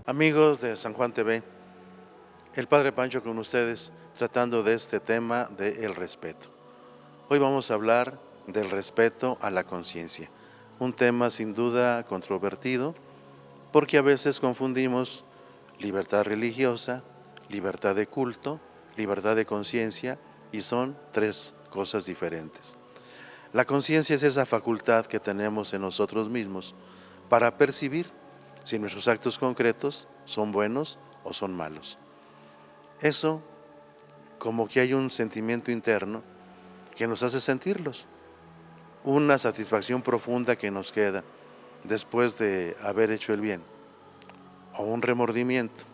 Amigos de San Juan TV, el Padre Pancho con ustedes tratando de este tema del respeto. Hoy vamos a hablar del respeto a la conciencia, un tema sin duda controvertido porque a veces confundimos libertad religiosa, libertad de culto, libertad de conciencia y son tres cosas diferentes. La conciencia es esa facultad que tenemos en nosotros mismos para percibir si nuestros actos concretos son buenos o son malos. Eso como que hay un sentimiento interno que nos hace sentirlos, una satisfacción profunda que nos queda después de haber hecho el bien, o un remordimiento,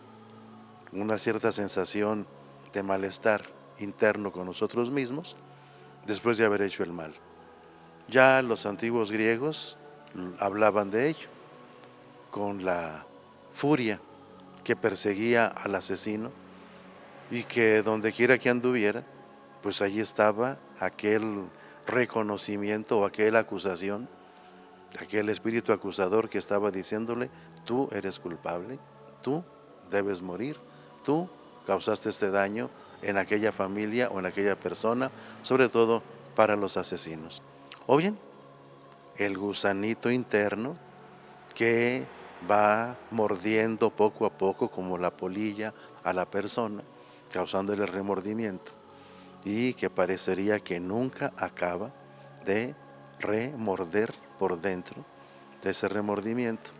una cierta sensación de malestar interno con nosotros mismos después de haber hecho el mal. Ya los antiguos griegos hablaban de ello, con la furia que perseguía al asesino y que donde quiera que anduviera, pues allí estaba aquel reconocimiento o aquella acusación, aquel espíritu acusador que estaba diciéndole: tú eres culpable, tú debes morir, tú causaste este daño en aquella familia o en aquella persona, sobre todo para los asesinos. O bien, el gusanito interno que va mordiendo poco a poco como la polilla a la persona, causándole remordimiento y que parecería que nunca acaba de remorder por dentro de ese remordimiento.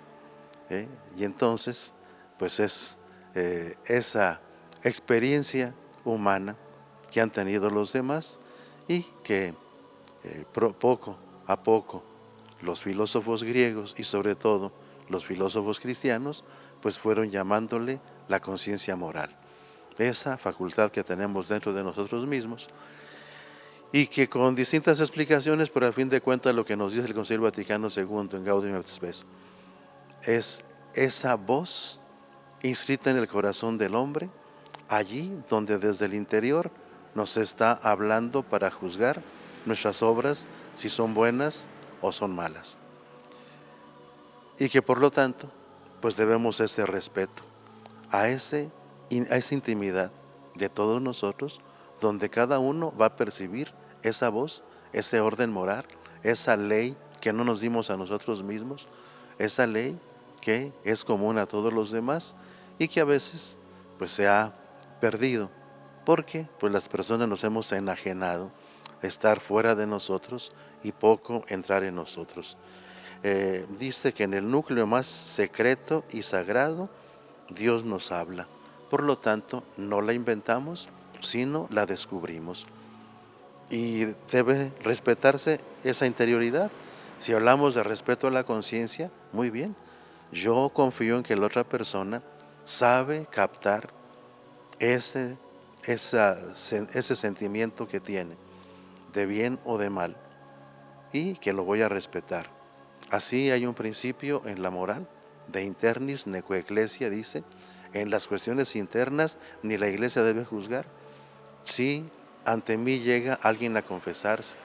Y entonces, pues es esa experiencia humana que han tenido los demás y que poco a poco los filósofos griegos y sobre todo los filósofos cristianos pues fueron llamándole la conciencia moral, esa facultad que tenemos dentro de nosotros mismos y que con distintas explicaciones, pero al fin de cuentas lo que nos dice el Concilio Vaticano II en Gaudium et Spes es esa voz inscrita en el corazón del hombre, allí donde desde el interior nos está hablando para juzgar nuestras obras, si son buenas o son malas. Y que por lo tanto, pues debemos ese respeto a esa intimidad de todos nosotros, donde cada uno va a percibir esa voz, ese orden moral, esa ley que no nos dimos a nosotros mismos, esa ley que es común a todos los demás y que a veces pues se ha perdido, porque pues las personas nos hemos enajenado a estar fuera de nosotros y poco entrar en nosotros. Dice que en el núcleo más secreto y sagrado Dios nos habla. Por lo tanto, no la inventamos, sino la descubrimos. Y debe respetarse esa interioridad. Si hablamos de respeto a la conciencia, muy bien. Yo confío en que la otra persona sabe captar ese sentimiento que tiene, de bien o de mal, y que lo voy a respetar. Así hay un principio en la moral, de internis nequo ecclesia, dice, en las cuestiones internas ni la iglesia debe juzgar. Si ante mí llega alguien a confesarse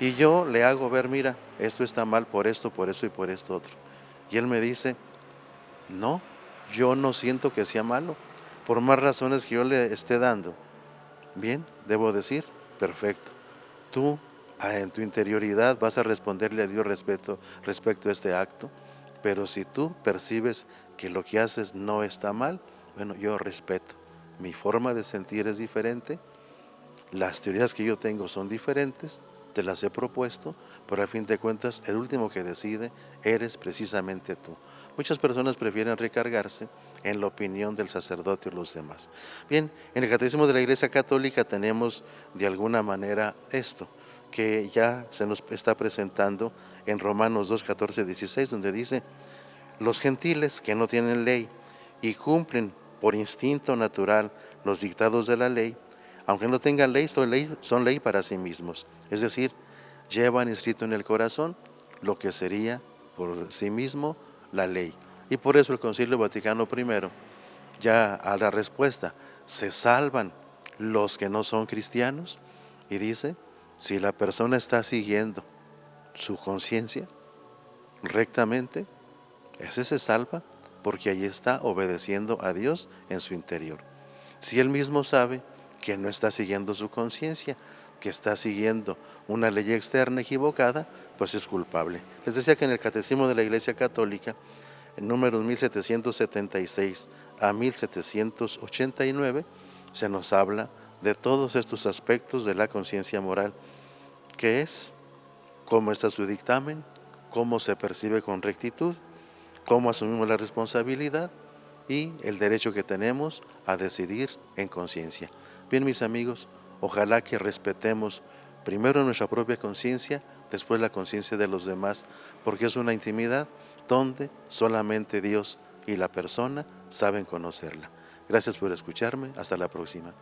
y yo le hago ver: mira, esto está mal por esto y por esto otro, y él me dice: no, yo no siento que sea malo, por más razones que yo le esté dando, bien, debo decir: perfecto, tú en tu interioridad vas a responderle a Dios respecto a este acto, pero si tú percibes que lo que haces no está mal, bueno, yo respeto. Mi forma de sentir es diferente, las teorías que yo tengo son diferentes, te las he propuesto, pero al fin de cuentas el último que decide eres precisamente tú. Muchas personas prefieren recargarse en la opinión del sacerdote o los demás. Bien, en el Catecismo de la Iglesia Católica tenemos de alguna manera esto, que ya se nos está presentando en Romanos 2, 14, 16, donde dice: los gentiles que no tienen ley y cumplen por instinto natural los dictados de la ley, aunque no tengan ley, son ley para sí mismos. Es decir, llevan inscrito en el corazón lo que sería por sí mismo la ley. Y por eso el Concilio Vaticano I, ya a la respuesta, ¿se salvan los que no son cristianos? Y dice: si la persona está siguiendo su conciencia rectamente, ese se salva, porque ahí está obedeciendo a Dios en su interior. Si él mismo sabe que no está siguiendo su conciencia, que está siguiendo una ley externa equivocada, pues es culpable. Les decía que en el Catecismo de la Iglesia Católica, en números 1776 a 1789, se nos habla de todos estos aspectos de la conciencia moral, que es cómo está su dictamen, cómo se percibe con rectitud, cómo asumimos la responsabilidad y el derecho que tenemos a decidir en conciencia. Bien, mis amigos, ojalá que respetemos primero nuestra propia conciencia, después la conciencia de los demás, porque es una intimidad donde solamente Dios y la persona saben conocerla. Gracias por escucharme. Hasta la próxima.